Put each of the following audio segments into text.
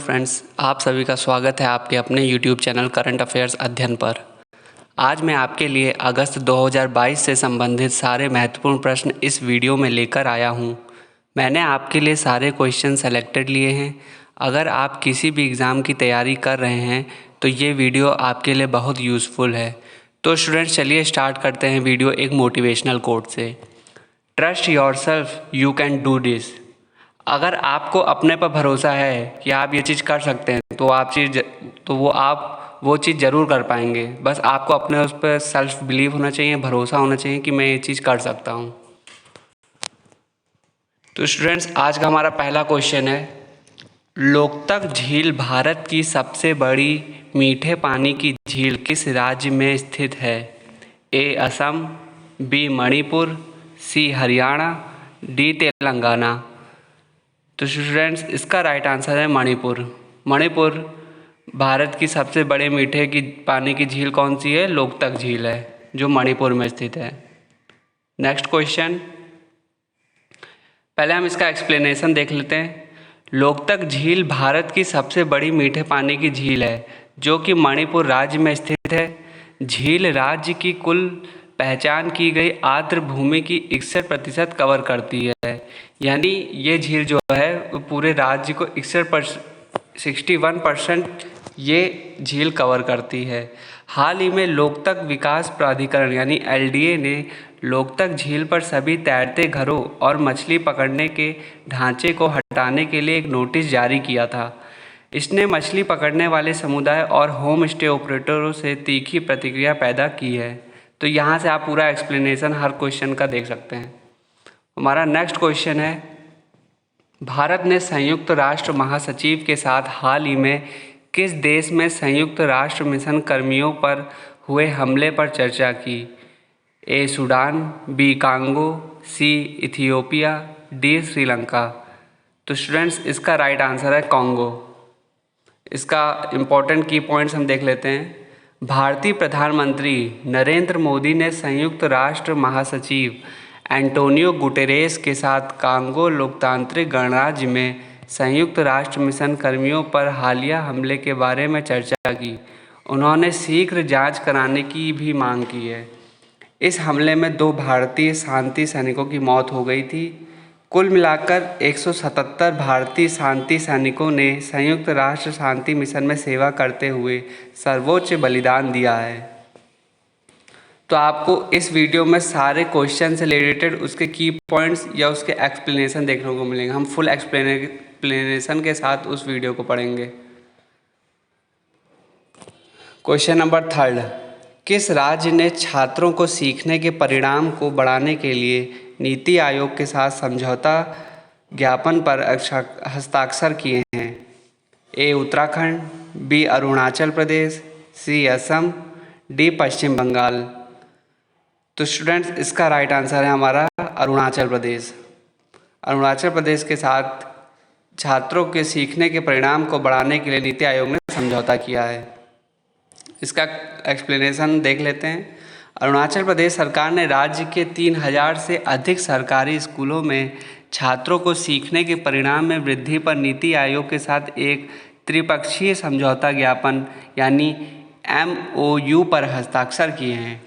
Friends, आप सभी का स्वागत है आपके अपने यूट्यूब चैनल करंट अफेयर्स अध्ययन पर। आज मैं आपके लिए अगस्त 2022 से संबंधित सारे महत्वपूर्ण प्रश्न इस वीडियो में लेकर आया हूं। मैंने आपके लिए सारे क्वेश्चन सेलेक्टेड लिए हैं। अगर आप किसी भी एग्ज़ाम की तैयारी कर रहे हैं तो ये वीडियो आपके लिए बहुत यूज़फुल है। तो स्टूडेंट्स, चलिए स्टार्ट करते हैं वीडियो एक मोटिवेशनल कोट से। Trust yourself, you can do this. अगर आपको अपने पर भरोसा है कि आप ये चीज़ कर सकते हैं तो आप वो चीज़ ज़रूर कर पाएंगे। बस आपको अपने उस पर सेल्फ बिलीव होना चाहिए, भरोसा होना चाहिए कि मैं ये चीज़ कर सकता हूँ। तो स्टूडेंट्स, आज का हमारा पहला क्वेश्चन है, लोकतक झील भारत की सबसे बड़ी मीठे पानी की झील किस राज्य में स्थित है? ए असम, बी मणिपुर, सी हरियाणा, डी तेलंगाना। तो स्टूडेंट्स, इसका राइट आंसर है मणिपुर। मणिपुर भारत की सबसे बड़े मीठे की पानी की झील कौन सी है? लोकतक झील है, जो मणिपुर में स्थित है। नेक्स्ट क्वेश्चन, पहले हम इसका एक्सप्लेनेशन देख लेते हैं। लोकतक झील भारत की सबसे बड़ी मीठे पानी की झील है जो कि मणिपुर राज्य में स्थित है। झील राज्य की कुल पहचान की गई आर्द्र भूमि की 61% कवर करती है। यानी ये झील जो है वो पूरे राज्य को 61% ये झील कवर करती है। हाल ही में लोकतक विकास प्राधिकरण यानी LDA ने लोकतक झील पर सभी तैरते घरों और मछली पकड़ने के ढांचे को हटाने के लिए एक नोटिस जारी किया था। इसने मछली पकड़ने वाले समुदाय और होम स्टे ऑपरेटरों से तीखी प्रतिक्रिया पैदा की है। तो यहाँ से आप पूरा एक्सप्लेनेशन हर क्वेश्चन का देख सकते हैं। हमारा नेक्स्ट क्वेश्चन है, भारत ने संयुक्त राष्ट्र महासचिव के साथ हाल ही में किस देश में संयुक्त राष्ट्र मिशन कर्मियों पर हुए हमले पर चर्चा की? ए सूडान, बी कांगो, सी इथियोपिया, डी श्रीलंका। तो स्टूडेंट्स, इसका राइट आंसर है कांगो। इसका इम्पोर्टेंट की पॉइंट्स हम देख लेते हैं। भारतीय प्रधानमंत्री नरेंद्र मोदी ने संयुक्त राष्ट्र महासचिव एंटोनियो गुटेरेस के साथ कांगो लोकतांत्रिक गणराज्य में संयुक्त राष्ट्र मिशन कर्मियों पर हालिया हमले के बारे में चर्चा की। उन्होंने शीघ्र जांच कराने की भी मांग की है। इस हमले में 2 भारतीय शांति सैनिकों की मौत हो गई थी। कुल मिलाकर 177 भारतीय शांति सैनिकों ने संयुक्त राष्ट्र शांति मिशन में सेवा करते हुए सर्वोच्च बलिदान दिया है। तो आपको इस वीडियो में सारे क्वेश्चन से रिलेटेड उसके की पॉइंट्स या उसके एक्सप्लेनेशन देखने को मिलेंगे। हम फुल एक्सप्लेनेशन के साथ उस वीडियो को पढ़ेंगे। क्वेश्चन नंबर 3, किस राज्य ने छात्रों को सीखने के परिणाम को बढ़ाने के लिए नीति आयोग के साथ समझौता ज्ञापन पर हस्ताक्षर किए हैं? ए उत्तराखंड, बी अरुणाचल प्रदेश, सी असम, डी पश्चिम बंगाल। तो स्टूडेंट्स, इसका राइट आंसर है हमारा अरुणाचल प्रदेश। अरुणाचल प्रदेश के साथ छात्रों के सीखने के परिणाम को बढ़ाने के लिए नीति आयोग ने समझौता किया है। इसका एक्सप्लेनेशन देख लेते हैं। अरुणाचल प्रदेश सरकार ने राज्य के 3000 से अधिक सरकारी स्कूलों में छात्रों को सीखने के परिणाम में वृद्धि पर नीति आयोग के साथ एक त्रिपक्षीय समझौता ज्ञापन यानी MOU पर हस्ताक्षर किए हैं।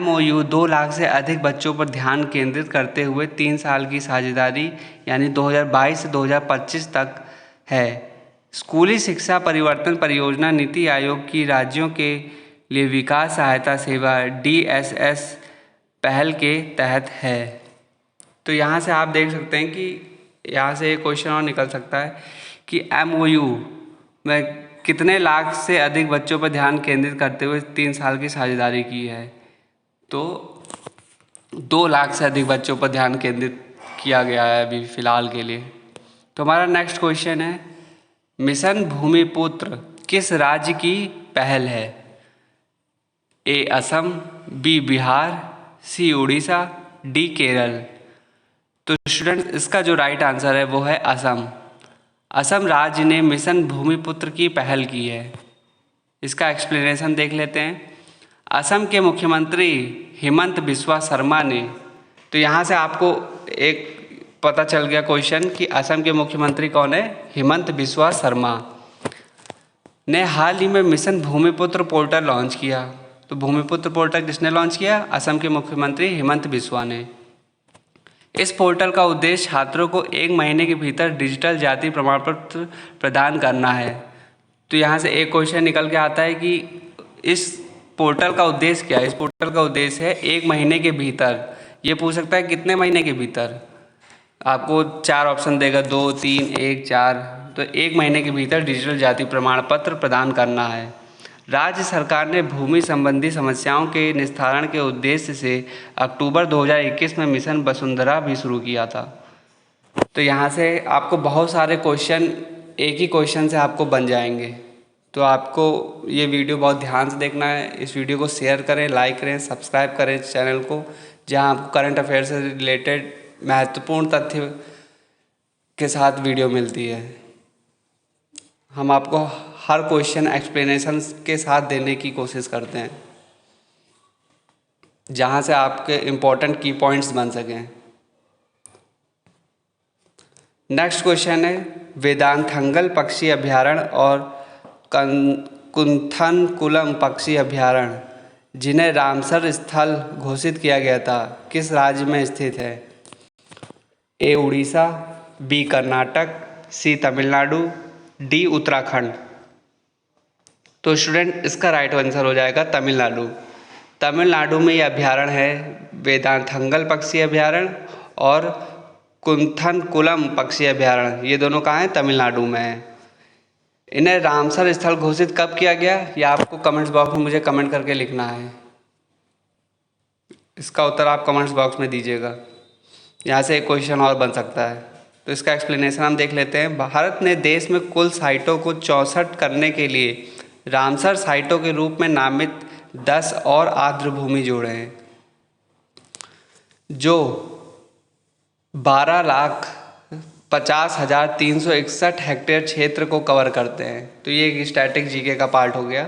MOU 2 लाख से अधिक बच्चों पर ध्यान केंद्रित करते हुए 3 साल की साझेदारी यानी 2022 से 2025 तक है। स्कूली शिक्षा परिवर्तन परियोजना नीति आयोग की राज्यों के लिए विकास सहायता सेवा DSS पहल के तहत है। तो यहाँ से आप देख सकते हैं कि यहाँ से एक क्वेश्चन और निकल सकता है कि MOU में कितने लाख से अधिक बच्चों पर ध्यान केंद्रित करते हुए 3 साल की साझेदारी की है? तो 2 लाख से अधिक बच्चों पर ध्यान केंद्रित किया गया है अभी फ़िलहाल के लिए। तो हमारा नेक्स्ट क्वेश्चन है, मिशन भूमिपुत्र किस राज्य की पहल है? ए असम, बी बिहार, सी उड़ीसा, डी केरल। तो स्टूडेंट्स, इसका जो राइट आंसर है वो है असम। असम राज्य ने मिशन भूमिपुत्र की पहल की है। इसका एक्सप्लेनेशन देख लेते हैं। असम के मुख्यमंत्री हिमंत बिस्वा शर्मा ने, तो यहाँ से आपको एक पता चल गया क्वेश्चन कि असम के मुख्यमंत्री कौन है? हिमंत बिस्वा शर्मा। ने हाल ही में मिशन भूमिपुत्र पोर्टल लॉन्च किया। तो भूमिपुत्र पोर्टल किसने लॉन्च किया? असम के मुख्यमंत्री हेमंत बिस्वा ने। इस पोर्टल का उद्देश्य छात्रों को 1 महीने के भीतर डिजिटल जाति प्रमाण पत्र प्रदान करना है। तो यहाँ से एक क्वेश्चन निकल के आता है कि इस पोर्टल का उद्देश्य क्या है? इस पोर्टल का उद्देश्य है 1 महीने के भीतर। ये पूछ सकता है कितने महीने के भीतर? आपको 4 ऑप्शन देगा, 2, 3, 1, 4। तो 1 महीने के भीतर डिजिटल जाति प्रमाण पत्र प्रदान करना है। राज्य सरकार ने भूमि संबंधी समस्याओं के निस्तारण के उद्देश्य से अक्टूबर 2021 में मिशन वसुंधरा भी शुरू किया था। तो यहाँ से आपको बहुत सारे क्वेश्चन एक ही क्वेश्चन से आपको बन जाएंगे। तो आपको ये वीडियो बहुत ध्यान से देखना है। इस वीडियो को शेयर करें, लाइक करें, सब्सक्राइब करें इस चैनल को, जहाँ आपको करंट अफेयर से रिलेटेड महत्वपूर्ण तथ्य के साथ वीडियो मिलती है। हम आपको हर क्वेश्चन एक्सप्लेनेशन के साथ देने की कोशिश करते हैं, जहाँ से आपके इम्पोर्टेंट की पॉइंट्स बन सकें। नेक्स्ट क्वेश्चन है वेदांथंगल पक्षी अभयारण्य और कुंथनकुलम पक्षी अभयारण्य, जिन्हें रामसर स्थल घोषित किया गया था, किस राज्य में स्थित है? ए उड़ीसा, बी कर्नाटक, सी तमिलनाडु, डी उत्तराखंड। तो स्टूडेंट इसका राइट आंसर हो जाएगा तमिलनाडु। तमिलनाडु में ये अभयारण्य है, वेदांथंगल पक्षी अभयारण्य और कुंथनकुलम पक्षी अभयारण्य। ये दोनों कहाँ हैं? तमिलनाडु में है। इन्हें रामसर स्थल घोषित कब किया गया? ये आपको कमेंट्स बॉक्स में मुझे कमेंट करके लिखना है। इसका उत्तर आप कमेंट्स बॉक्स में दीजिएगा। यहाँ से एक क्वेश्चन और बन सकता है, तो इसका एक्सप्लेनेशन हम देख लेते हैं। भारत ने देश में कुल साइटों को 64 करने के लिए रामसर साइटों के रूप में नामित 10 और आर्द्रभूमि जोड़े हैं, जो 12,50,361 हेक्टेयर क्षेत्र को कवर करते हैं। तो ये एक स्टैटिक जीके का पार्ट हो गया।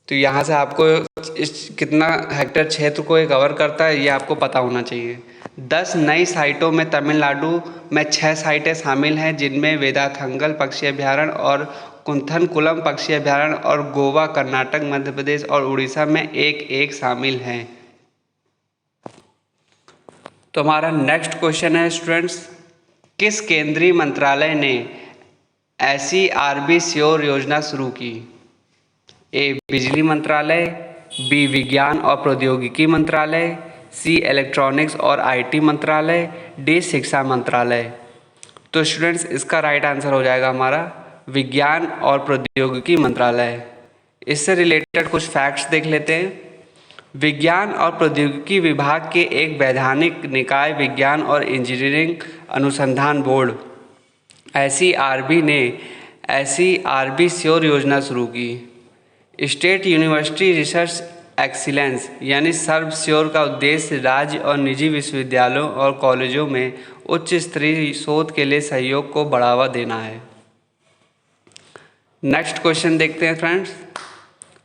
तो यहाँ से आपको इस कितना हेक्टेयर क्षेत्र को ये कवर करता है ये आपको पता होना चाहिए। 10 नई साइटों में तमिलनाडु में 6 साइटें शामिल हैं, जिनमें वेदांथंगल पक्षी अभयारण्य और कुंथनकुलम पक्षी अभयारण्य, और गोवा, कर्नाटक, मध्य प्रदेश और उड़ीसा में एक शामिल हैं। तो हमारा नेक्स्ट क्वेश्चन है स्टूडेंट्स, किस केंद्रीय मंत्रालय ने SERB श्योर योजना शुरू की? ए बिजली मंत्रालय, बी विज्ञान और प्रौद्योगिकी मंत्रालय, सी इलेक्ट्रॉनिक्स और IT मंत्रालय, डी शिक्षा मंत्रालय। तो स्टूडेंट्स इसका राइट आंसर हो जाएगा हमारा विज्ञान और प्रौद्योगिकी मंत्रालय। इससे रिलेटेड कुछ फैक्ट्स देख लेते हैं। विज्ञान और प्रौद्योगिकी विभाग के एक वैधानिक निकाय विज्ञान और इंजीनियरिंग अनुसंधान बोर्ड SERB ने SERB श्योर योजना शुरू की। स्टेट यूनिवर्सिटी रिसर्च एक्सीलेंस यानी सर्व श्योर का उद्देश्य राज्य और निजी विश्वविद्यालयों और कॉलेजों में उच्च स्तरीय शोध के लिए सहयोग को बढ़ावा देना है। नेक्स्ट क्वेश्चन देखते हैं फ्रेंड्स।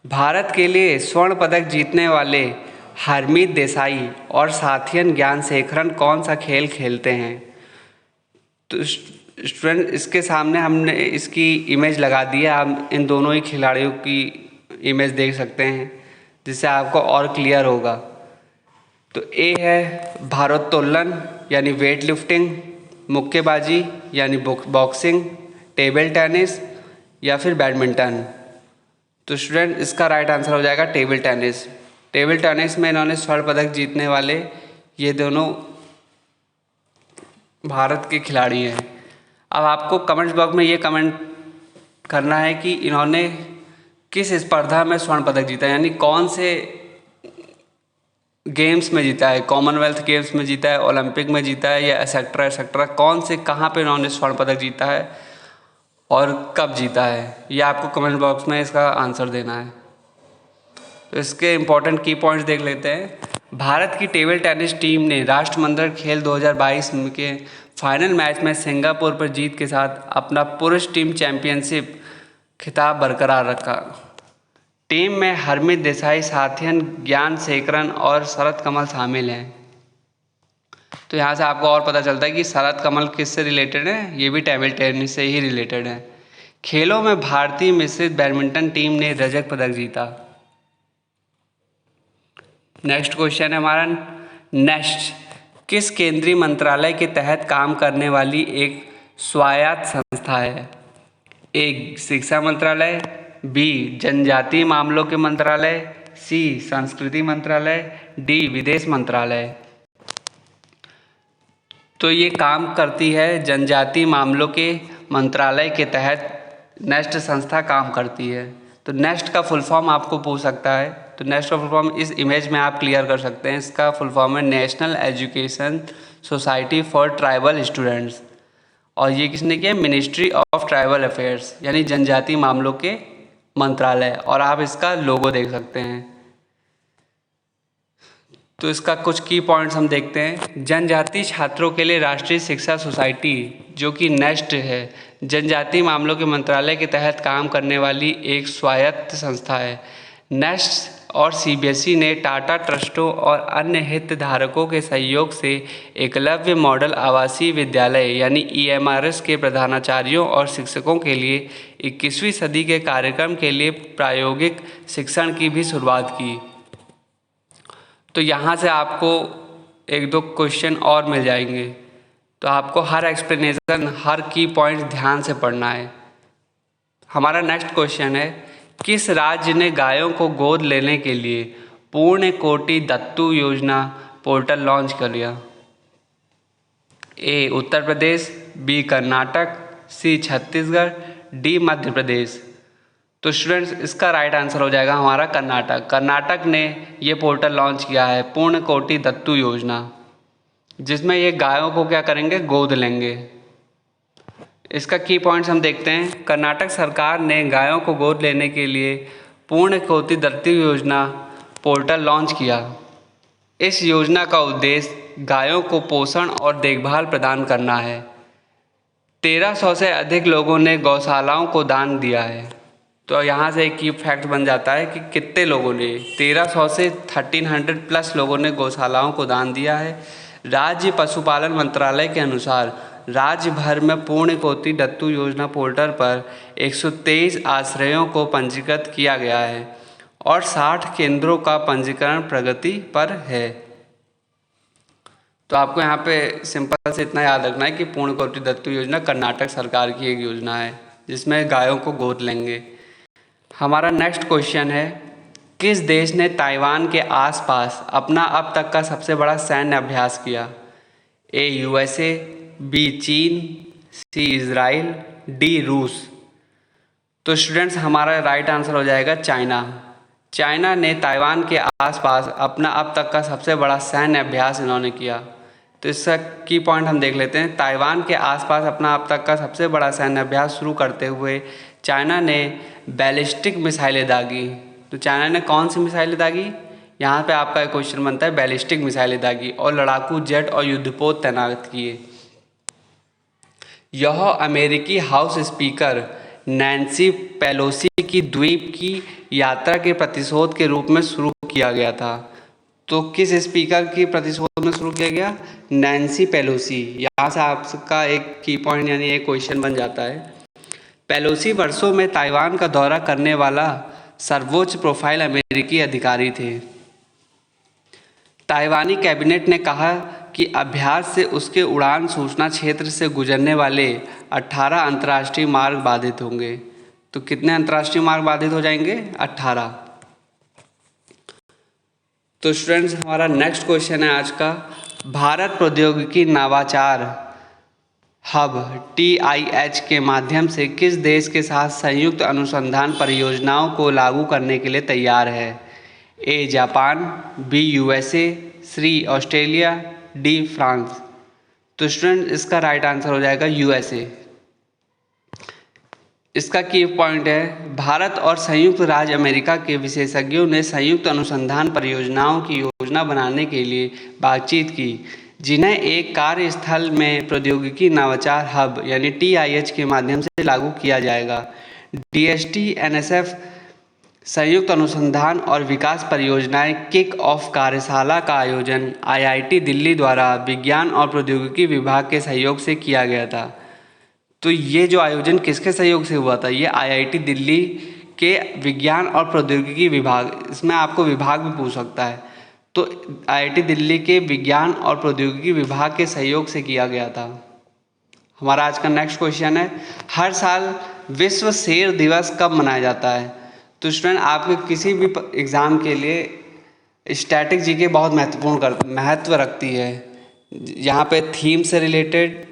भारत के लिए स्वर्ण पदक जीतने वाले हरमीत देसाई और साथियन ज्ञानशेखरन कौन सा खेल खेलते हैं? तो स्टूडेंट इसके सामने हमने इसकी इमेज लगा दी है। आप इन दोनों ही खिलाड़ियों की इमेज देख सकते हैं, जिससे आपको और क्लियर होगा। तो ए है भारोत्तोलन यानी वेट लिफ्टिंग, मुक्केबाजी यानी बॉक्सिंग, टेबल टेनिस या फिर बैडमिंटन। तो स्टूडेंट इसका राइट आंसर हो जाएगा टेबल टेनिस। टेबल टेनिस में इन्होंने स्वर्ण पदक जीतने वाले ये दोनों भारत के खिलाड़ी हैं। अब आपको कमेंट्स बॉक्स में ये कमेंट करना है कि इन्होंने किस स्पर्धा में स्वर्ण पदक जीता, यानी कौन से गेम्स में जीता है। कॉमनवेल्थ गेम्स में जीता है, ओलंपिक में जीता है, या एक्सेट्रा एक्सेट्रा, कौन से कहाँ पे इन्होंने स्वर्ण पदक जीता है और कब जीता है, ये आपको कमेंट बॉक्स में इसका आंसर देना है। तो इसके इम्पोर्टेंट की पॉइंट्स देख लेते हैं। भारत की टेबल टेनिस टीम ने राष्ट्रमंडल खेल 2022 के फाइनल मैच में सिंगापुर पर जीत के साथ अपना पुरुष टीम चैंपियनशिप खिताब बरकरार रखा। टीम में हरमीत देसाई, साथियन ज्ञानशेखरन और शरत कमल शामिल हैं। तो यहाँ से आपको और पता चलता है कि शरत कमल किससे रिलेटेड है, ये भी टेबल टेनिस से ही रिलेटेड है। खेलों में भारतीय मिश्रित बैडमिंटन टीम ने रजत पदक जीता। नेक्स्ट क्वेश्चन है हमारा नेक्स्ट, किस केंद्रीय मंत्रालय के तहत काम करने वाली एक स्वायत्त संस्था है? ए शिक्षा मंत्रालय, बी जनजातीय मामलों के मंत्रालय, सी संस्कृति मंत्रालय, डी विदेश मंत्रालय। तो ये काम करती है जनजातीय मामलों के मंत्रालय के तहत नेस्ट संस्था काम करती है। तो नेस्ट का फुल फॉर्म आपको पूछ सकता है, तो नेस्ट का फुल फॉर्म इस इमेज में आप क्लियर कर सकते हैं। इसका फुल फॉर्म है national education society for tribal students, और ये किसने किया? मिनिस्ट्री ऑफ ट्राइबल अफेयर्स, यानी जनजातीय मामलों के मंत्रालय। और आप इसका लोगो देख सकते हैं। तो इसका कुछ की पॉइंट्स हम देखते हैं। जनजातीय छात्रों के लिए राष्ट्रीय शिक्षा सोसाइटी, जो कि नेस्ट है, जनजातीय मामलों के मंत्रालय के तहत काम करने वाली एक स्वायत्त संस्था है। नेस्ट और सीबीएसई ने टाटा ट्रस्टों और अन्य हितधारकों के सहयोग से एकलव्य मॉडल आवासीय विद्यालय यानी ईएमआरएस के प्रधानाचार्यों और शिक्षकों के लिए 21वीं सदी के कार्यक्रम के लिए प्रायोगिक शिक्षण की भी शुरुआत की। तो यहाँ से आपको एक दो क्वेश्चन और मिल जाएंगे, तो आपको हर एक्सप्लेनेशन, हर की पॉइंट ध्यान से पढ़ना है। हमारा नेक्स्ट क्वेश्चन है, किस राज्य ने गायों को गोद लेने के लिए पूर्ण कोटि दत्तू योजना पोर्टल लॉन्च कर लिया? ए उत्तर प्रदेश, बी कर्नाटक, सी छत्तीसगढ़, डी मध्य प्रदेश। तो स्टूडेंट्स इसका राइट आंसर हो जाएगा हमारा कर्नाटक। कर्नाटक ने ये पोर्टल लॉन्च किया है पूर्ण कोटि दत्तू योजना, जिसमें ये गायों को क्या करेंगे? गोद लेंगे। इसका की पॉइंट्स हम देखते हैं। कर्नाटक सरकार ने गायों को गोद लेने के लिए पूर्ण कोटि दत्तू योजना पोर्टल लॉन्च किया। इस योजना का उद्देश्य गायों को पोषण और देखभाल प्रदान करना है। 1300 से अधिक लोगों ने गौशालाओं को दान दिया है। तो यहाँ से एक की फैक्ट बन जाता है कि कितने लोगों ने, 1300 से 1300 प्लस लोगों ने गौशालाओं को दान दिया है। राज्य पशुपालन मंत्रालय के अनुसार राज्य भर में पूर्ण कोटि दत्तू योजना पोर्टल पर 123 आश्रयों को पंजीकृत किया गया है और 60 केंद्रों का पंजीकरण प्रगति पर है। तो आपको यहाँ पे सिंपल से इतना याद रखना है कि पूर्ण कोटि दत्तू योजना कर्नाटक सरकार की एक योजना है जिसमें गायों को गोद लेंगे। हमारा नेक्स्ट क्वेश्चन है, किस देश ने ताइवान के आसपास अपना अब तक का सबसे बड़ा सैन्य अभ्यास किया? ए यूएसए, बी चीन, सी इजराइल, डी रूस। तो स्टूडेंट्स हमारा राइट आंसर हो जाएगा चाइना। चाइना ने ताइवान के आसपास अपना अब तक का सबसे बड़ा सैन्य अभ्यास इन्होंने किया। तो इसका की पॉइंट हम देख लेते हैं। ताइवान के आसपास अपना अब तक का सबसे बड़ा सैन्य अभ्यास शुरू करते हुए चाइना ने बैलिस्टिक मिसाइलें दागी। तो चाइना ने कौन सी मिसाइलें दागी? यहाँ पे आपका एक क्वेश्चन बनता है, बैलिस्टिक मिसाइलें दागी और लड़ाकू जेट और युद्धपोत तैनात किए। यह अमेरिकी हाउस स्पीकर नैन्सी पेलोसी की द्वीप की यात्रा के प्रतिशोध के रूप में शुरू किया गया था। तो किस स्पीकर की प्रतिशोध में शुरू किया गया? Nancy Pelosi. यहाँ से आपका एक की पॉइंट यानी एक क्वेश्चन बन जाता है। पेलोसी वर्षों में ताइवान का दौरा करने वाला सर्वोच्च प्रोफाइल अमेरिकी अधिकारी थे। ताइवानी कैबिनेट ने कहा कि अभ्यास से उसके उड़ान सूचना क्षेत्र से गुजरने वाले 18 अंतर्राष्ट्रीय मार्ग बाधित होंगे। तो कितने अंतर्राष्ट्रीय मार्ग बाधित हो जाएंगे? 18। तो स्टूडेंट्स हमारा नेक्स्ट क्वेश्चन है आज का, भारत प्रौद्योगिकी नवाचार हब TIH के माध्यम से किस देश के साथ संयुक्त अनुसंधान परियोजनाओं को लागू करने के लिए तैयार है? A Japan, B USA, C Australia, D France. तो स्टूडेंट इसका राइट आंसर हो जाएगा USA। इसका की पॉइंट है, भारत और संयुक्त राज्य अमेरिका के विशेषज्ञों ने संयुक्त अनुसंधान परियोजनाओं की योजना बनाने के लिए बातचीत की, जिन्हें एक कार्यस्थल में प्रौद्योगिकी नवाचार हब यानी TIH के माध्यम से लागू किया जाएगा। DST NSF संयुक्त अनुसंधान और विकास परियोजनाएं किक ऑफ कार्यशाला का आयोजन IIT दिल्ली द्वारा विज्ञान और प्रौद्योगिकी विभाग के सहयोग से किया गया था। तो ये जो आयोजन किसके सहयोग से हुआ था? ये आईआईटी दिल्ली के विज्ञान और प्रौद्योगिकी विभाग, इसमें आपको विभाग भी पूछ सकता है, तो आईआईटी दिल्ली के विज्ञान और प्रौद्योगिकी विभाग के सहयोग से किया गया था। हमारा आज का नेक्स्ट क्वेश्चन है, हर साल विश्व शेर दिवस कब मनाया जाता है? तो स्टूडेंट आपके किसी भी एग्ज़ाम के लिए स्टैटिक जीके बहुत महत्व रखती है। यहाँ पे थीम से रिलेटेड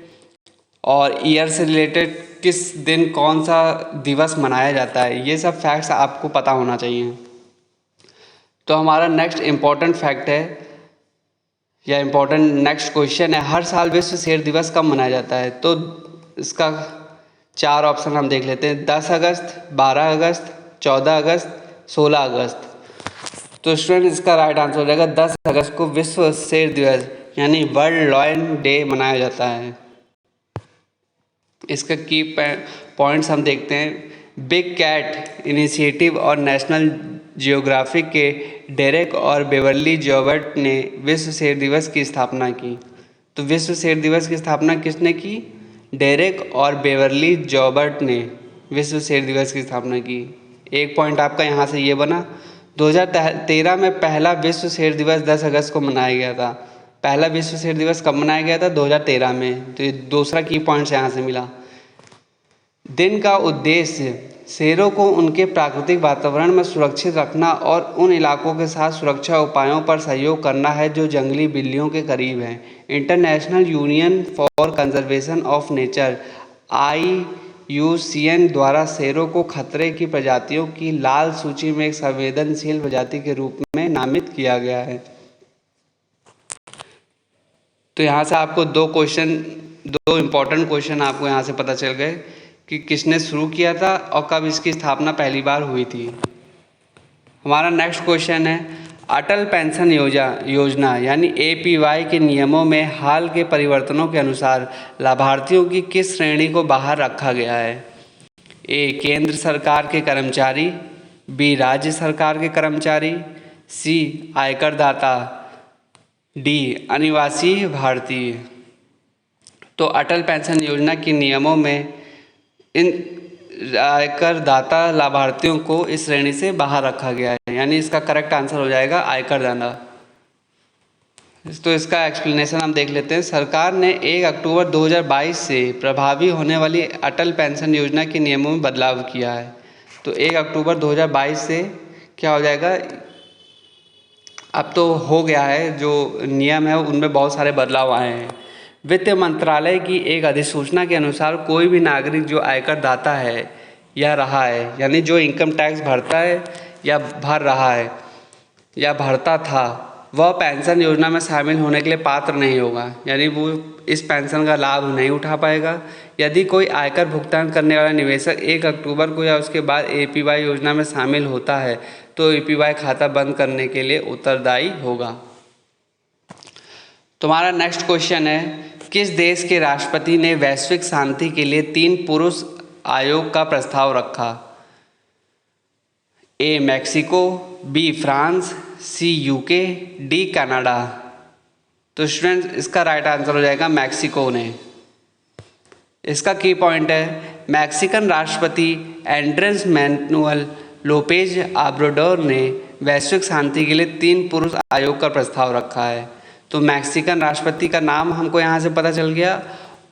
और ईयर से रिलेटेड किस दिन कौन सा दिवस मनाया जाता है, ये सब फैक्ट्स आपको पता होना चाहिए। तो हमारा नेक्स्ट इम्पॉर्टेंट फैक्ट है या इम्पॉर्टेंट नेक्स्ट क्वेश्चन है, हर साल विश्व शेर दिवस कब मनाया जाता है? तो इसका 4 ऑप्शन हम देख लेते हैं, 10 अगस्त, 12 अगस्त, 14 अगस्त, 16 अगस्त। तो स्टूडेंट इसका राइट आंसर हो जाएगा 10 अगस्त को विश्व शेर दिवस यानी वर्ल्ड लायन डे मनाया जाता है। इसका की पॉइंट्स हम देखते हैं, बिग कैट इनिशिएटिव और नेशनल जियोग्राफिक के डेरेक और बेवर्ली जॉबर्ट ने विश्व शेर दिवस की स्थापना की। तो विश्व शेर दिवस की स्थापना किसने की? डेरेक और बेवर्ली जॉबर्ट ने विश्व शेर दिवस की स्थापना की। एक पॉइंट आपका यहाँ से ये बना। 2013 में पहला विश्व शेर दिवस 10 अगस्त को मनाया गया था। पहला विश्व शेर दिवस कब मनाया गया था? 2013 में। तो ये दूसरा की पॉइंट्स यहाँ से मिला। दिन का उद्देश्य शेरों को उनके प्राकृतिक वातावरण में सुरक्षित रखना और उन इलाकों के साथ सुरक्षा उपायों पर सहयोग करना है जो जंगली बिल्लियों के करीब हैं। International union for conservation of nature IUCN द्वारा शेरों को खतरे की प्रजातियों की लाल सूची में एक संवेदनशील प्रजाति के रूप में नामित किया गया है। तो यहाँ से आपको दो इम्पोर्टेंट क्वेश्चन आपको यहाँ से पता चल गए कि किसने शुरू किया था और कब इसकी स्थापना पहली बार हुई थी। हमारा नेक्स्ट क्वेश्चन है, अटल पेंशन योजना यानी APY के नियमों में हाल के परिवर्तनों के अनुसार लाभार्थियों की किस श्रेणी को बाहर रखा गया है? A केंद्र सरकार के कर्मचारी, B राज्य सरकार के कर्मचारी, C आयकरदाता, D अनिवासी भारतीय। तो अटल पेंशन योजना के नियमों में इन आयकरदाता लाभार्थियों को इस श्रेणी से बाहर रखा गया है, यानी इसका करेक्ट आंसर हो जाएगा आयकरदाता। तो इसका एक्सप्लेनेशन हम देख लेते हैं। सरकार ने 1 अक्टूबर 2022 से प्रभावी होने वाली अटल पेंशन योजना के नियमों में बदलाव किया है। तो 1 अक्टूबर 2022 से क्या हो जाएगा, अब तो हो गया है, जो नियम है उनमें बहुत सारे बदलाव आए हैं। वित्त मंत्रालय की एक अधिसूचना के अनुसार कोई भी नागरिक जो आयकर दाता है या रहा है, यानी जो इनकम टैक्स भरता है या भर रहा है या भरता था, वह पेंशन योजना में शामिल होने के लिए पात्र नहीं होगा, यानी वो इस पेंशन का लाभ नहीं उठा पाएगा। यदि कोई आयकर भुगतान करने वाला निवेशक 1 अक्टूबर को या उसके बाद APY योजना में शामिल होता है तो APY खाता बंद करने के लिए उत्तरदायी होगा। तुम्हारा नेक्स्ट क्वेश्चन है, किस देश के राष्ट्रपति ने वैश्विक शांति के लिए 3 पुरुष आयोग का प्रस्ताव रखा? A Mexico, B France, C UK, D Canada. तो स्टूडेंट्स इसका राइट आंसर हो जाएगा मैक्सिको ने। इसका की पॉइंट है, मैक्सिकन राष्ट्रपति एंड्रेस मैनुअल लोपेज ऑब्राडोर ने वैश्विक शांति के लिए 3 पुरुष आयोग का प्रस्ताव रखा है। तो मैक्सिकन राष्ट्रपति का नाम हमको यहाँ से पता चल गया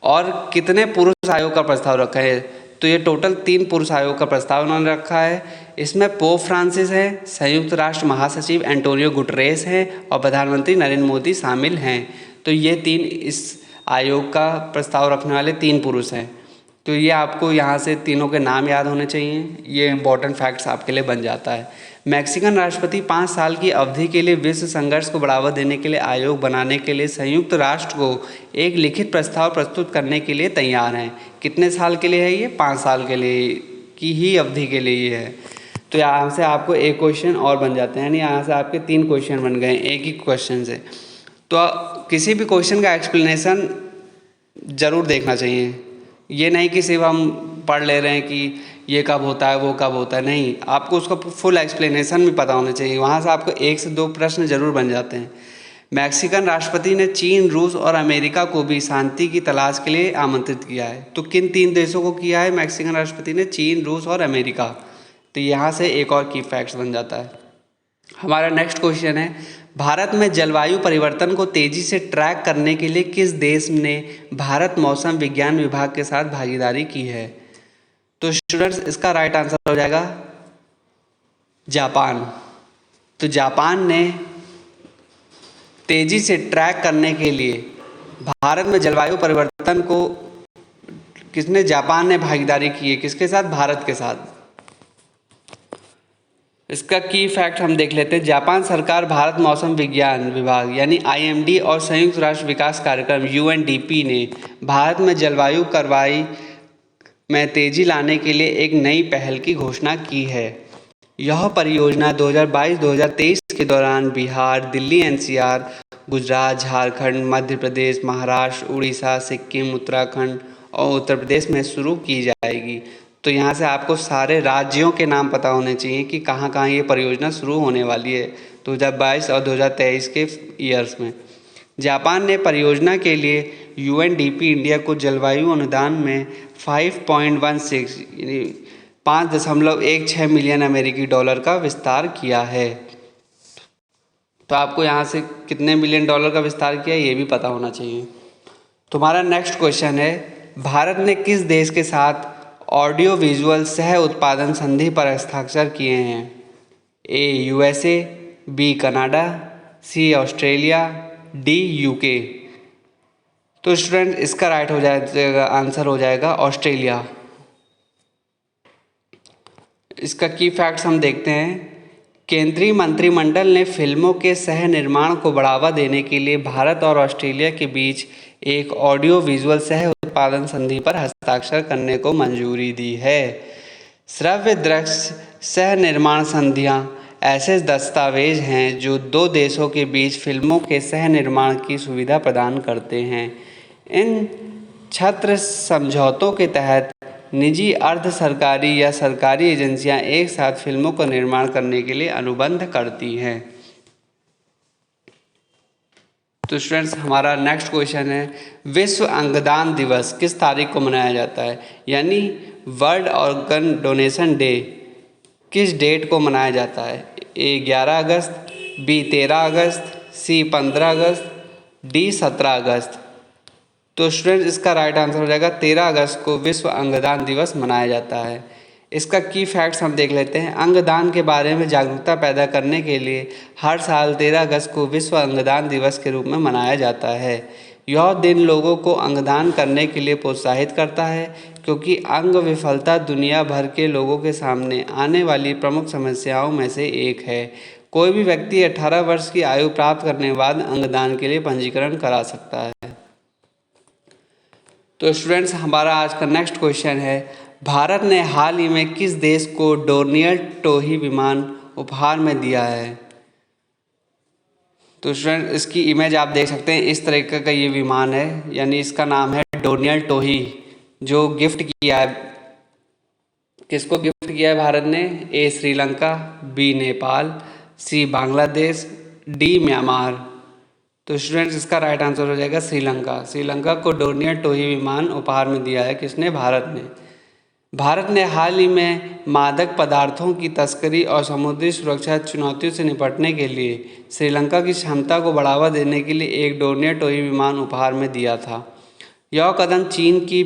और कितने पुरुष आयोग का प्रस्ताव रखा है। तो ये टोटल 3 पुरुष आयोग का प्रस्ताव उन्होंने रखा है। इसमें पोप फ्रांसिस है, संयुक्त राष्ट्र महासचिव एंटोनियो गुटरेस हैं और प्रधानमंत्री नरेंद्र मोदी शामिल हैं। तो ये 3 इस आयोग का प्रस्ताव रखने वाले 3 पुरुष हैं। तो ये आपको यहाँ से तीनों के नाम याद होने चाहिए, ये इंपॉर्टेंट फैक्ट्स आपके लिए बन जाता है। मैक्सिकन राष्ट्रपति 5 साल की अवधि के लिए विश्व संघर्ष को बढ़ावा देने के लिए आयोग बनाने के लिए संयुक्त राष्ट्र को एक लिखित प्रस्ताव प्रस्तुत करने के लिए तैयार हैं। कितने साल के लिए है ये? 5 साल के लिए की ही अवधि के लिए ये है। तो यहाँ से आपको एक क्वेश्चन और बन जाते हैं, यानी यहाँ से आपके 3 क्वेश्चन बन गए एक ही क्वेश्चन से। तो किसी भी क्वेश्चन का एक्सप्लेनेशन ज़रूर देखना चाहिए, ये नहीं कि सिर्फ हम पढ़ ले रहे हैं कि ये कब होता है वो कब होता है, नहीं, आपको उसका फुल एक्सप्लेनेशन भी पता होना चाहिए। वहाँ से आपको 1 से 2 प्रश्न जरूर बन जाते हैं। मैक्सिकन राष्ट्रपति ने चीन, रूस और अमेरिका को भी शांति की तलाश के लिए आमंत्रित किया है। तो किन 3 देशों को किया है मैक्सिकन राष्ट्रपति ने? चीन, रूस और अमेरिका। तो यहाँ से एक और की फैक्ट्स बन जाता है। हमारा नेक्स्ट क्वेश्चन है, भारत में जलवायु परिवर्तन को तेजी से ट्रैक करने के लिए किस देश ने भारत मौसम विज्ञान विभाग के साथ भागीदारी की है? तो स्टूडेंट्स, इसका राइट आंसर हो जाएगा जापान। तो जापान ने तेजी से ट्रैक करने के लिए भारत में जलवायु परिवर्तन को जापान ने भागीदारी की है। किसके साथ? भारत के साथ। इसका की फैक्ट हम देख लेते हैं। जापान सरकार भारत मौसम विज्ञान विभाग यानी IMD और संयुक्त राष्ट्र विकास कार्यक्रम UNDP ने भारत में जलवायु कार्रवाई में तेजी लाने के लिए एक नई पहल की घोषणा की है। यह परियोजना 2022-2023 के दौरान बिहार, दिल्ली NCR, गुजरात, झारखंड, मध्य प्रदेश, महाराष्ट्र, उड़ीसा, सिक्किम, उत्तराखंड और उत्तर प्रदेश में शुरू की जाएगी। तो यहाँ से आपको सारे राज्यों के नाम पता होने चाहिए कि कहाँ कहाँ ये परियोजना शुरू होने वाली है 2022 और 2023 के ईयर्स में। जापान ने परियोजना के लिए UNDP इंडिया को जलवायु अनुदान में 5.16 यानी 5.16 मिलियन अमेरिकी डॉलर का विस्तार किया है। तो आपको यहाँ से कितने मिलियन डॉलर का विस्तार किया ये भी पता होना चाहिए। तुम्हारा नेक्स्ट क्वेश्चन है, भारत ने किस देश के साथ ऑडियो विजुअल सह उत्पादन संधि पर हस्ताक्षर किए हैं? A USA, B Canada, C Australia, D UK। तो स्टूडेंट, इसका राइट हो जाएगा आंसर हो जाएगा ऑस्ट्रेलिया। इसका की फैक्ट्स हम देखते हैं। केंद्रीय मंत्रिमंडल ने फिल्मों के सह निर्माण को बढ़ावा देने के लिए भारत और ऑस्ट्रेलिया के बीच एक ऑडियो विजुअल सह उत्पादन संधि पर हस्ताक्षर करने को मंजूरी दी है। श्रव्य दृश्य सह निर्माण संधियां ऐसे दस्तावेज हैं जो 2 देशों के बीच फिल्मों के सह निर्माण की सुविधा प्रदान करते हैं। इन छत्र समझौतों के तहत निजी, अर्ध सरकारी या सरकारी एजेंसियां एक साथ फिल्मों का निर्माण करने के लिए अनुबंध करती हैं। तो स्टूडेंट्स, हमारा नेक्स्ट क्वेश्चन है, विश्व अंगदान दिवस किस तारीख को मनाया जाता है? यानी वर्ल्ड ऑर्गन डोनेशन डे किस डेट को मनाया जाता है? A 11 August, B 13 August, C 15 August, D 17 अगस्त। तो स्टूडेंट्स, इसका राइट आंसर हो जाएगा 13 अगस्त को विश्व अंगदान दिवस मनाया जाता है। इसका की फैक्ट्स हम देख लेते हैं। अंगदान के बारे में जागरूकता पैदा करने के लिए हर साल 13 अगस्त को विश्व अंगदान दिवस के रूप में मनाया जाता है। यह दिन लोगों को अंगदान करने के लिए प्रोत्साहित करता है, क्योंकि अंग विफलता दुनिया भर के लोगों के सामने आने वाली प्रमुख समस्याओं में से एक है। कोई भी व्यक्ति 18 वर्ष की आयु प्राप्त करने के बाद अंगदान के लिए पंजीकरण करा सकता है। तो स्टूडेंट्स, हमारा आज का नेक्स्ट क्वेश्चन है, भारत ने हाल ही में किस देश को डोर्नियल टोही विमान उपहार में दिया है? तो स्टूडेंट, इसकी इमेज आप देख सकते हैं। इस तरीके का ये विमान है, यानी इसका नाम है डोर्नियल टोही, जो गिफ्ट किया है। किसको गिफ्ट किया है भारत ने? A Sri Lanka, B Nepal, C Bangladesh, D Myanmar. तो स्टूडेंट्स, इसका राइट आंसर हो जाएगा श्रीलंका। श्रीलंका को डोर्नियल टोही विमान उपहार में दिया है। किसने? भारत ने। भारत ने हाल ही में मादक पदार्थों की तस्करी और समुद्री सुरक्षा चुनौतियों से निपटने के लिए श्रीलंका की क्षमता को बढ़ावा देने के लिए एक डोर्नियल टोही विमान उपहार में दिया था। यह कदम चीन की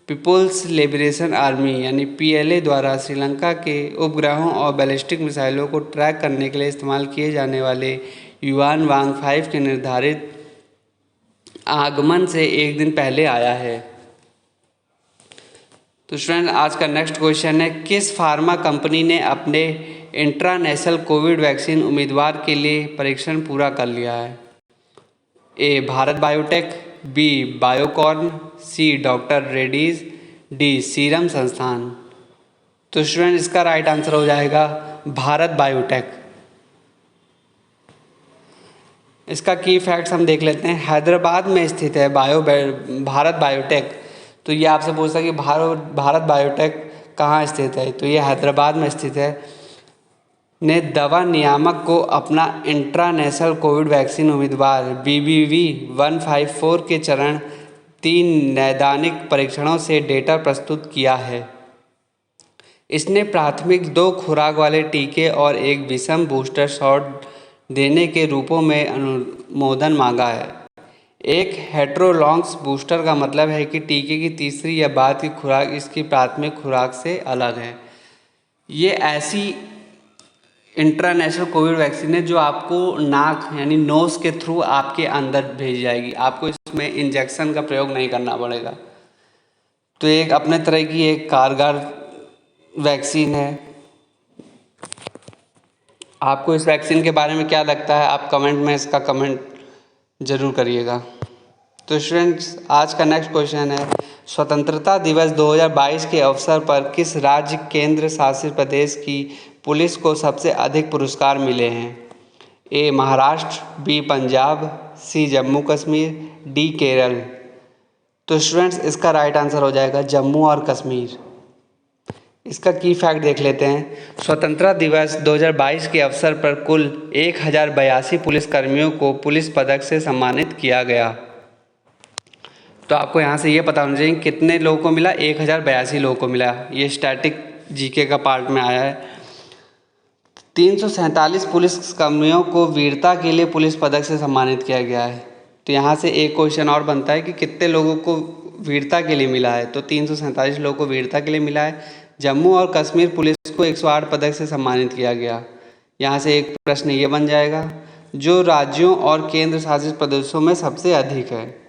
पीपुल्स लिबरेशन आर्मी यानी PLA द्वारा श्रीलंका के उपग्रहों और बैलिस्टिक मिसाइलों को ट्रैक करने के लिए इस्तेमाल किए जाने वाले युआन वांग 5 के निर्धारित आगमन से एक दिन पहले आया है। तो स्टूडेंट, आज का नेक्स्ट क्वेश्चन है, किस फार्मा कंपनी ने अपने इंट्रानेशनल कोविड वैक्सीन उम्मीदवार के लिए परीक्षण पूरा कर लिया है? A Bharat biotech, B बायोकॉर्न, C doctor Reddy's, D serum संस्थान। तो स्टूडेंट, इसका राइट आंसर हो जाएगा भारत बायोटेक। इसका की फैक्ट्स हम देख लेते हैं। हैदराबाद में स्थित है भारत बायोटेक। तो ये आपसे पूछता है कि भारत बायोटेक कहाँ स्थित है? तो ये हैदराबाद में स्थित है। ने दवा नियामक को अपना इंट्रानेशनल कोविड वैक्सीन उम्मीदवार BBV-154 के चरण 3 नैदानिक परीक्षणों से डेटा प्रस्तुत किया है। इसने प्राथमिक 2 खुराक वाले टीके और एक विषम बूस्टर शॉट देने के रूपों में अनुमोदन मांगा है। एक हेटेरोलॉन्स बूस्टर का मतलब है कि टीके की तीसरी या बाद की खुराक इसकी प्राथमिक खुराक से अलग है। ये ऐसी इंट्रानेशनल कोविड वैक्सीन है जो आपको नाक यानी नोज़ के थ्रू आपके अंदर भेजी जाएगी, आपको इसमें इंजेक्शन का प्रयोग नहीं करना पड़ेगा। तो एक अपने तरह की एक कारगर वैक्सीन है। आपको इस वैक्सीन के बारे में क्या लगता है, आप कमेंट में इसका कमेंट ज़रूर करिएगा। तो स्टूडेंट्स, आज का नेक्स्ट क्वेश्चन है, स्वतंत्रता दिवस 2022 के अवसर पर किस राज्य केंद्र शासित प्रदेश की पुलिस को सबसे अधिक पुरस्कार मिले हैं? ए महाराष्ट्र, बी पंजाब, सी जम्मू कश्मीर, डी केरल। तो स्टूडेंट्स, इसका राइट आंसर हो जाएगा जम्मू और कश्मीर। इसका की फैक्ट देख लेते हैं। स्वतंत्रता दिवस 2022 के अवसर पर कुल 1082 पुलिसकर्मियों को पुलिस पदक से सम्मानित किया गया। तो आपको यहाँ से ये पता होना चाहिए कितने लोगों को मिला, 1082 लोगों को मिला। ये स्टैटिक जीके का पार्ट में आया है। 347 पुलिसकर्मियों को वीरता के लिए पुलिस पदक से सम्मानित किया गया है। तो यहाँ से एक क्वेश्चन और बनता है कि कितने लोगों को वीरता के लिए मिला है। तो 347 लोगों को वीरता के लिए मिला है। जम्मू और कश्मीर पुलिस को 108 पदक से सम्मानित किया गया। यहाँ से एक प्रश्न ये बन जाएगा, जो राज्यों और केंद्र शासित प्रदेशों में सबसे अधिक है।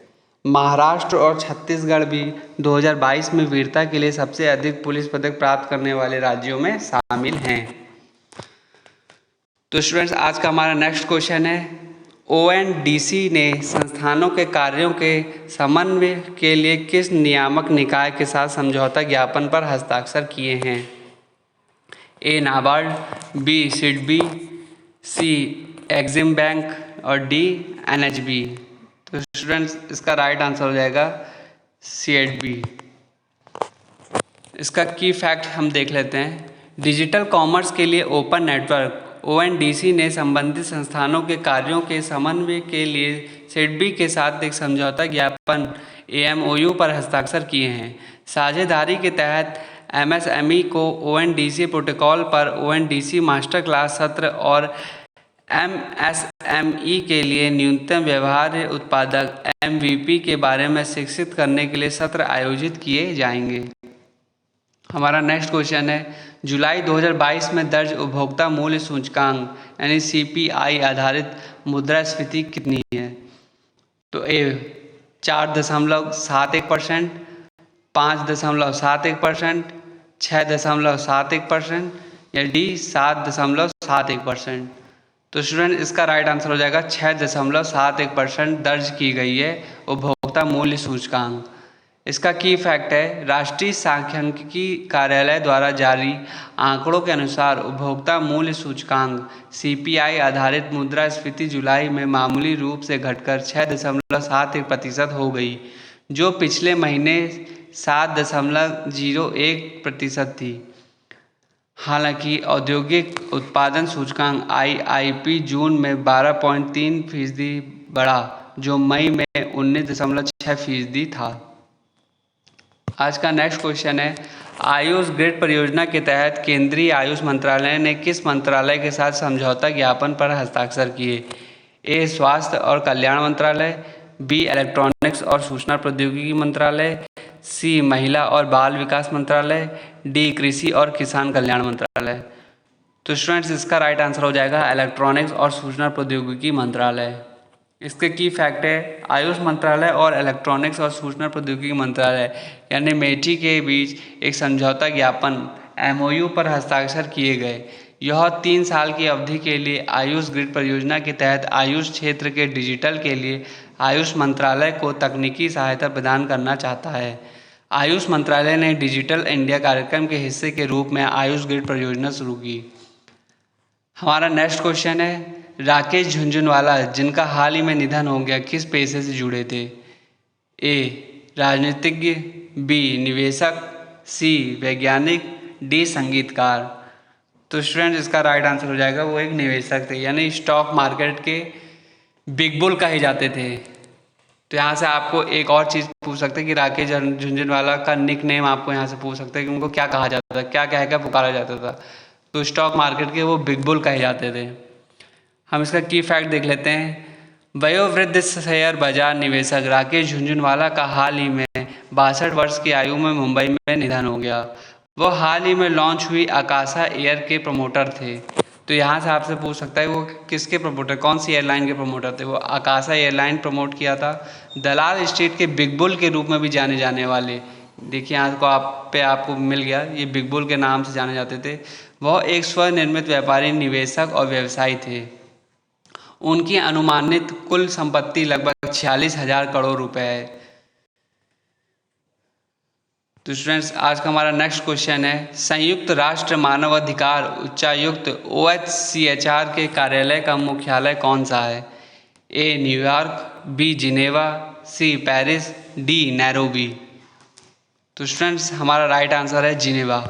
महाराष्ट्र और छत्तीसगढ़ भी 2022 में वीरता के लिए सबसे अधिक पुलिस पदक प्राप्त करने वाले राज्यों में शामिल हैं। तो स्टूडेंट्स, आज का हमारा नेक्स्ट क्वेश्चन है, ONDC ने संस्थानों के कार्यों के समन्वय के लिए किस नियामक निकाय के साथ समझौता ज्ञापन पर हस्ताक्षर किए हैं? ए नाबार्ड, बी सिडबी, सी एग्जिम बैंक और डी NHB। तो स्टूडेंट्स, इसका राइट आंसर हो जाएगा CEDB। इसका की फैक्ट हम देख लेते हैं। डिजिटल कॉमर्स के लिए ओपन नेटवर्क ONDC ने संबंधित संस्थानों के कार्यों के समन्वय के लिए SIDBI के साथ एक समझौता ज्ञापन AMOU पर हस्ताक्षर किए हैं। साझेदारी के तहत MSME को ONDC प्रोटोकॉल पर ONDC मास्टर क्लास सत्र और MSME के लिए न्यूनतम व्यवहार्य उत्पादक MVP के बारे में शिक्षित करने के लिए सत्र आयोजित किए जाएंगे। हमारा नेक्स्ट क्वेश्चन है, जुलाई 2022 में दर्ज उपभोक्ता मूल्य सूचकांक यानी CPI आधारित मुद्रास्फीति कितनी है? तो ए 4.71%, 5.71%, 6.71% या डी 7.71%। तो स्टूडेंट, इसका राइट आंसर हो जाएगा 6.71% दर्ज की गई है उपभोक्ता मूल्य सूचकांक। इसका की फैक्ट है, राष्ट्रीय सांख्यिकी कार्यालय द्वारा जारी आंकड़ों के अनुसार उपभोक्ता मूल्य सूचकांक CPI आधारित मुद्रास्फीति जुलाई में मामूली रूप से घटकर 6.71% हो गई, जो पिछले महीने 7.01% थी। हालांकि औद्योगिक उत्पादन सूचकांक IIP जून में 12.3% बढ़ा, जो मई में 19.6% था। आज का नेक्स्ट क्वेश्चन है, आयुष ग्रिड परियोजना के तहत केंद्रीय आयुष मंत्रालय ने किस मंत्रालय के साथ समझौता ज्ञापन पर हस्ताक्षर किए? ए स्वास्थ्य और कल्याण मंत्रालय, बी इलेक्ट्रॉनिक्स और सूचना प्रौद्योगिकी मंत्रालय, सी महिला और बाल विकास मंत्रालय, डी कृषि और किसान कल्याण मंत्रालय। तो स्टूडेंट्स, इसका राइट आंसर हो जाएगा इलेक्ट्रॉनिक्स और सूचना प्रौद्योगिकी मंत्रालय। इसके की फैक्ट है, आयुष मंत्रालय और इलेक्ट्रॉनिक्स और सूचना प्रौद्योगिकी मंत्रालय यानी मेटी के बीच एक समझौता ज्ञापन MOU पर हस्ताक्षर किए गए। यह 3 साल की अवधि के लिए आयुष ग्रिड परियोजना के तहत आयुष क्षेत्र के डिजिटल के लिए आयुष मंत्रालय को तकनीकी सहायता प्रदान करना चाहता है। आयुष मंत्रालय ने डिजिटल इंडिया कार्यक्रम के हिस्से के रूप में आयुष ग्रिड परियोजना शुरू की। हमारा नेक्स्ट क्वेश्चन है, राकेश झुनझुनवाला जिनका हाल ही में निधन हो गया, किस पेशे से जुड़े थे? ए राजनीतिज्ञ, बी निवेशक, सी वैज्ञानिक, डी संगीतकार। तो स्टूडेंट इसका राइट आंसर हो जाएगा वो एक निवेशक थे, यानी स्टॉक मार्केट के बिग बुल कहे जाते थे। तो यहाँ से आपको एक और चीज़ पूछ सकते हैं कि राकेश झुनझुनवाला का निक नेम आपको यहाँ से पूछ सकते हैं कि उनको क्या कहा जाता था, क्या कहकर पुकारा जाता था। तो स्टॉक मार्केट के वो बिग बुल कहे जाते थे। हम इसका की फैक्ट देख लेते हैं। वयोवृद्ध शेयर बाजार निवेशक राकेश झुनझुनवाला का हाल ही में 62 वर्ष की आयु में मुंबई में निधन हो गया। वो हाल ही में लॉन्च हुई आकाशा एयर के प्रमोटर थे। तो यहाँ से आपसे पूछ सकता है वो किसके प्रमोटर, कौन सी एयरलाइन के प्रमोटर थे। वो आकाशा एयरलाइन प्रमोट किया था। दलाल स्ट्रीट के बिग बुल के रूप में भी जाने जाने वाले, देखिए यहाँ को आपको मिल गया, ये बिग बुल के नाम से जाने जाते थे। वह एक स्वनिर्मित व्यापारी, निवेशक और व्यवसायी थे। उनकी अनुमानित कुल संपत्ति लगभग 46,000 करोड़ रुपए है। तो स्टूडेंट्स आज का हमारा नेक्स्ट क्वेश्चन है, संयुक्त राष्ट्र मानवाधिकार उच्चायुक्त OHCHR के कार्यालय का मुख्यालय कौन सा है। A New York, B Geneva, C Paris, D Nairobi. तो स्टूडेंट्स हमारा राइट आंसर है जिनेवा।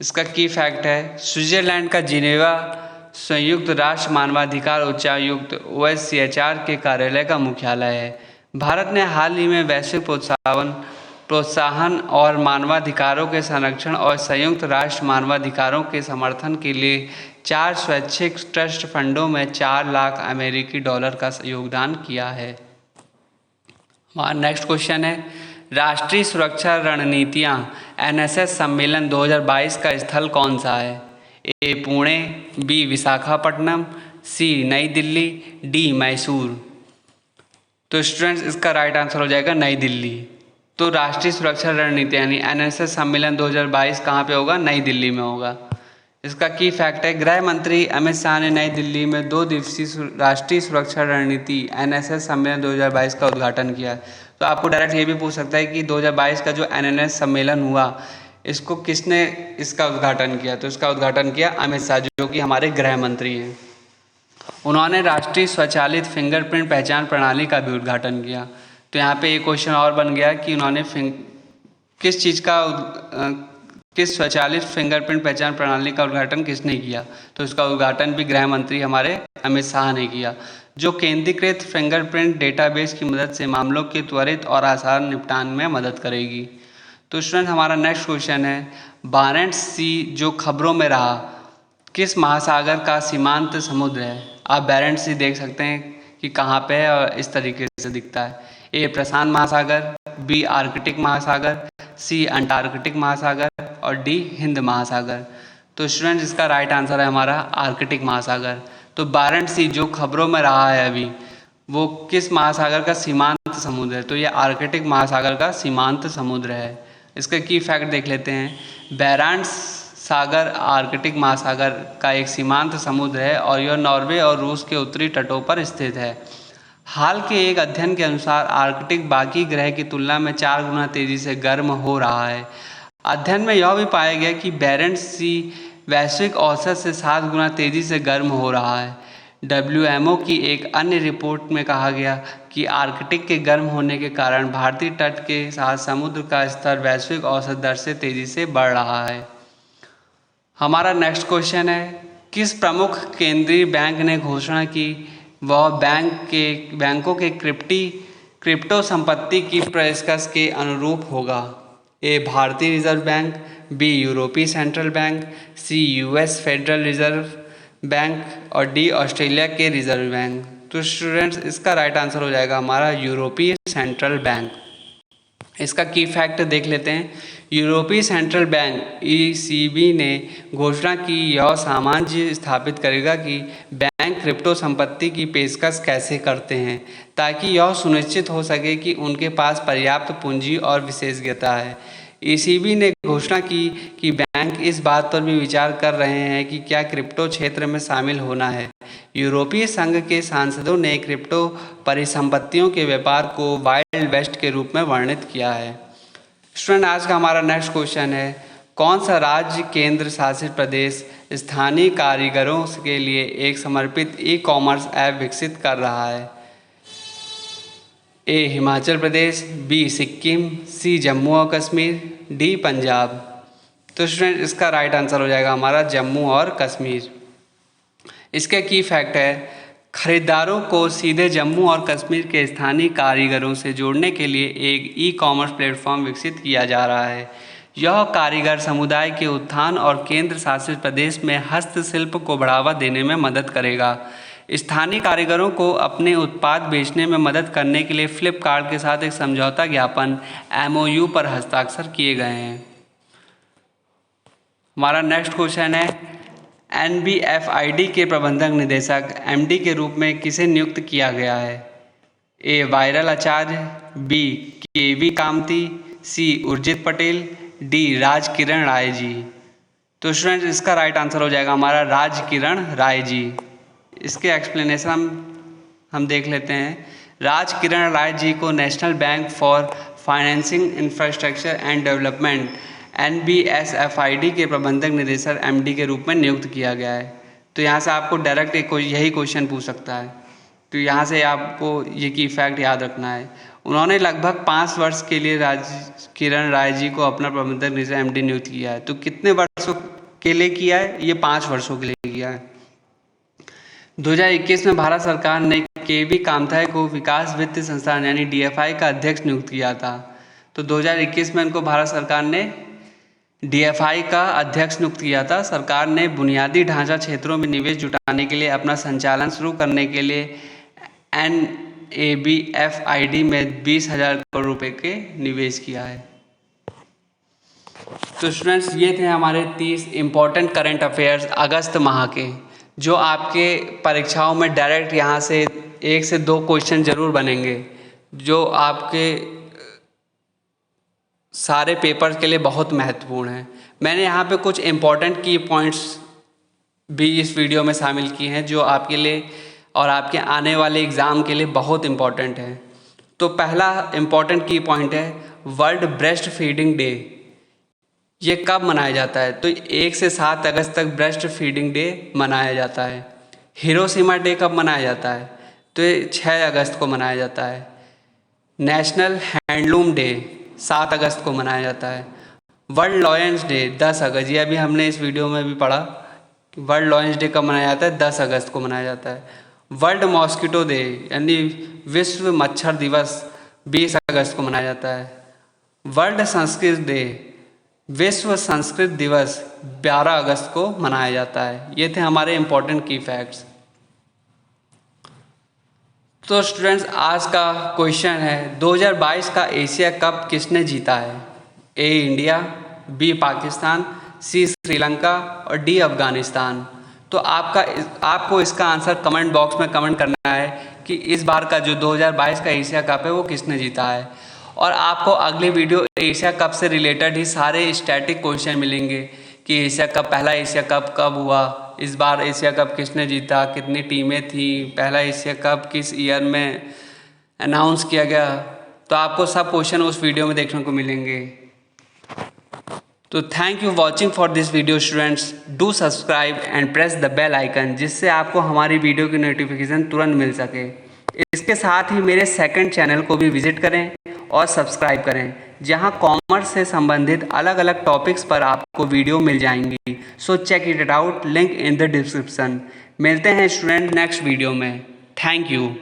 इसका की फैक्ट है, स्विट्जरलैंड का जिनेवा संयुक्त राष्ट्र मानवाधिकार उच्चायुक्त OHCHR के कार्यालय का मुख्यालय है। भारत ने हाल ही में वैश्विक प्रोत्साहन और मानवाधिकारों के संरक्षण और संयुक्त राष्ट्र मानवाधिकारों के समर्थन के लिए 4 स्वैच्छिक ट्रस्ट फंडों में 4 लाख अमेरिकी डॉलर का योगदान किया है। हमारा नेक्स्ट क्वेश्चन है, राष्ट्रीय सुरक्षा रणनीतियाँ NSS सम्मेलन 2022 का स्थल कौन सा है। ए पुणे, बी विशाखापट्टनम, सी नई दिल्ली, डी मैसूर। तो स्टूडेंट्स इसका राइट आंसर हो जाएगा नई दिल्ली। तो राष्ट्रीय सुरक्षा रणनीति यानी NSS सम्मेलन 2022 कहाँ पे होगा, नई दिल्ली में होगा। इसका की फैक्ट है, गृह मंत्री अमित शाह ने नई दिल्ली में 2 दिवसीय राष्ट्रीय सुरक्षा रणनीति NSS सम्मेलन 2022 का उद्घाटन किया। तो आपको डायरेक्ट ये भी पूछ सकता है कि 2022 का जो NSS सम्मेलन हुआ इसको किसने इसका उद्घाटन किया। तो इसका उद्घाटन किया अमित शाह, जो कि हमारे गृह मंत्री हैं। उन्होंने राष्ट्रीय स्वचालित फिंगरप्रिंट पहचान प्रणाली का भी उद्घाटन किया। तो यहाँ पे एक क्वेश्चन और बन गया कि उन्होंने किस स्वचालित फिंगरप्रिंट पहचान प्रणाली का उद्घाटन किसने किया। तो इसका उद्घाटन भी गृह मंत्री हमारे अमित शाह ने किया, जो केंद्रीकृत फिंगरप्रिंट डेटाबेस की मदद से मामलों के त्वरित और आसान निपटान में मदद करेगी। तो स्टूडेंट हमारा नेक्स्ट क्वेश्चन है, बारेंट्स सी जो खबरों में रहा किस महासागर का सीमांत समुद्र है। आप बारेंट्स सी देख सकते हैं कि कहाँ पे है और इस तरीके से दिखता है। ए प्रशांत महासागर, बी आर्कटिक महासागर, सी अंटार्कटिक महासागर और डी हिंद महासागर। तो स्टूडेंट इसका राइट आंसर है हमारा आर्कटिक महासागर। तो बारेंट्स सी जो खबरों में रहा है अभी वो किस महासागर का सीमांत समुद्र है। तो ये आर्कटिक महासागर का सीमांत समुद्र है। इसका की फैक्ट देख लेते हैं। बारेंट्स सागर आर्कटिक महासागर का एक सीमांत समुद्र है और यह नॉर्वे और रूस के उत्तरी तटों पर स्थित है। हाल के एक अध्ययन के अनुसार आर्कटिक बाकी ग्रह की तुलना में 4 गुना तेजी से गर्म हो रहा है। अध्ययन में यह भी पाया गया कि बारेंट्स सी वैश्विक औसत से 7 गुना तेजी से गर्म हो रहा है। WMO की एक अन्य रिपोर्ट में कहा गया कि आर्कटिक के गर्म होने के कारण भारतीय तट के साथ समुद्र का स्तर वैश्विक औसत दर से तेजी से बढ़ रहा है। हमारा नेक्स्ट क्वेश्चन है, किस प्रमुख केंद्रीय बैंक ने घोषणा की वह बैंकों के क्रिप्टो संपत्ति की पेशकश के अनुरूप होगा। ए भारतीय रिजर्व बैंक, बी यूरोपीय सेंट्रल बैंक, सी US फेडरल रिजर्व बैंक और डी ऑस्ट्रेलिया के रिजर्व बैंक। तो स्टूडेंट्स इसका राइट आंसर हो जाएगा हमारा यूरोपीय सेंट्रल बैंक। इसका की फैक्ट देख लेते हैं। यूरोपीय सेंट्रल बैंक ECB ने घोषणा की यह सामंजस्य स्थापित करेगा कि बैंक क्रिप्टो संपत्ति की पेशकश कैसे करते हैं ताकि यह सुनिश्चित हो सके कि उनके पास पर्याप्त पूंजी और विशेषज्ञता है। ECB ने घोषणा की कि बैंक इस बात पर भी विचार कर रहे हैं कि क्या क्रिप्टो क्षेत्र में शामिल होना है। यूरोपीय संघ के सांसदों ने क्रिप्टो परिसंपत्तियों के व्यापार को वाइल्ड वेस्ट के रूप में वर्णित किया है। स्टूडेंट आज का हमारा नेक्स्ट क्वेश्चन है, कौन सा राज्य केंद्र शासित प्रदेश स्थानीय कारीगरों के लिए एक समर्पित ई-कॉमर्स ऐप विकसित कर रहा है। ए हिमाचल प्रदेश, बी सिक्किम, सी जम्मू और कश्मीर, डी पंजाब। तो स्टूडेंट इसका राइट आंसर हो जाएगा हमारा जम्मू और कश्मीर। इसके की फैक्ट है, खरीदारों को सीधे जम्मू और कश्मीर के स्थानीय कारीगरों से जोड़ने के लिए एक ई-कॉमर्स प्लेटफॉर्म विकसित किया जा रहा है। यह कारीगर समुदाय के उत्थान और केंद्र शासित प्रदेश में हस्तशिल्प को बढ़ावा देने में मदद करेगा। स्थानीय कारीगरों को अपने उत्पाद बेचने में मदद करने के लिए फ्लिपकार्ट के साथ एक समझौता ज्ञापन MOU पर हस्ताक्षर किए गए हैं। हमारा नेक्स्ट क्वेश्चन है, NBFID के प्रबंधक निदेशक MD के रूप में किसे नियुक्त किया गया है? A. Viral Acharya, B. KV Kamti, C. Urjit Patel, D. राज किरण राय जी। तो स्टूडेंट इसका राइट आंसर हो जाएगा हमारा राज किरण राय जी। इसके एक्सप्लेनेशन हम देख लेते हैं। राज किरण राय जी को national bank for financing infrastructure and development NBFID के प्रबंधक निदेशक MD के रूप में नियुक्त किया गया है। तो यहाँ से आपको डायरेक्ट यही क्वेश्चन पूछ सकता है, तो यहाँ से आपको ये की फैक्ट याद रखना है। उन्होंने लगभग 5 वर्ष के लिए राज किरण राय जी को अपना प्रबंधक निदेशक MD नियुक्त किया है। तो कितने वर्षों के लिए किया है? ये 5 वर्षों के लिए किया है। 2021 में भारत सरकार ने KV कामथाय को विकास वित्त संस्थान यानी DFI का अध्यक्ष नियुक्त किया था। तो 2021 में इनको भारत सरकार ने DFI का अध्यक्ष नियुक्त किया था। सरकार ने बुनियादी ढांचा क्षेत्रों में निवेश जुटाने के लिए अपना संचालन शुरू करने के लिए NABFID में 20,000 करोड़ रुपए के निवेश किया है। तो स्टूडेंट्स ये थे हमारे 30 इम्पोर्टेंट करंट अफेयर्स अगस्त माह के, जो आपके परीक्षाओं में डायरेक्ट यहाँ से 1 से 2 क्वेश्चन जरूर बनेंगे, जो आपके सारे पेपर के लिए बहुत महत्वपूर्ण है। मैंने यहाँ पे कुछ इम्पोर्टेंट की पॉइंट्स भी इस वीडियो में शामिल किए हैं, जो आपके लिए और आपके आने वाले एग्ज़ाम के लिए बहुत इम्पोर्टेंट है। तो पहला इम्पोर्टेंट की पॉइंट है वर्ल्ड ब्रेस्ट फीडिंग डे। ये कब मनाया जाता है? तो 1 से 7 अगस्त तक ब्रेस्ट फीडिंग डे मनाया जाता है। हिरोशिमा डे कब मनाया जाता है? तो ये 6 अगस्त को मनाया जाता है। नेशनल हैंडलूम डे 7 अगस्त को मनाया जाता है। वर्ल्ड लॉयंस डे 10 अगस्त, ये अभी हमने इस वीडियो में भी पढ़ा। वर्ल्ड लॉयंस डे कब मनाया जाता है? 10 अगस्त को मनाया जाता है। वर्ल्ड मॉस्किटो डे यानी विश्व मच्छर दिवस 20 अगस्त को मनाया जाता है। वर्ल्ड संस्कृत डे, विश्व संस्कृत दिवस 12 अगस्त को मनाया जाता है। ये थे हमारे इम्पोर्टेंट की फैक्ट्स। तो स्टूडेंट्स आज का क्वेश्चन है 2022 का एशिया कप किसने जीता है? A India, B Pakistan, C Sri Lanka और D अफगानिस्तान। तो आपको इसका आंसर कमेंट बॉक्स में कमेंट करना है कि इस बार का जो 2022 का एशिया कप है वो किसने जीता है। और आपको अगली वीडियो एशिया कप से रिलेटेड ही सारे स्टैटिक क्वेश्चन मिलेंगे कि एशिया कप, पहला एशिया कप कब हुआ, इस बार एशिया कप किसने जीता, कितनी टीमें थी, पहला एशिया कप किस ईयर में अनाउंस किया गया। तो आपको सब क्वेश्चन उस वीडियो में देखने को मिलेंगे। तो thank you watching for this video students. Do subscribe and press the bell icon, जिससे आपको हमारी वीडियो की नोटिफिकेशन तुरंत मिल सके। इसके साथ ही मेरे सेकंड चैनल को भी विजिट करें और सब्सक्राइब करें, जहां कॉमर्स से संबंधित अलग अलग टॉपिक्स पर आपको वीडियो मिल जाएंगी। So check it out, link in the description. मिलते हैं स्टूडेंट नेक्स्ट वीडियो में। Thank you.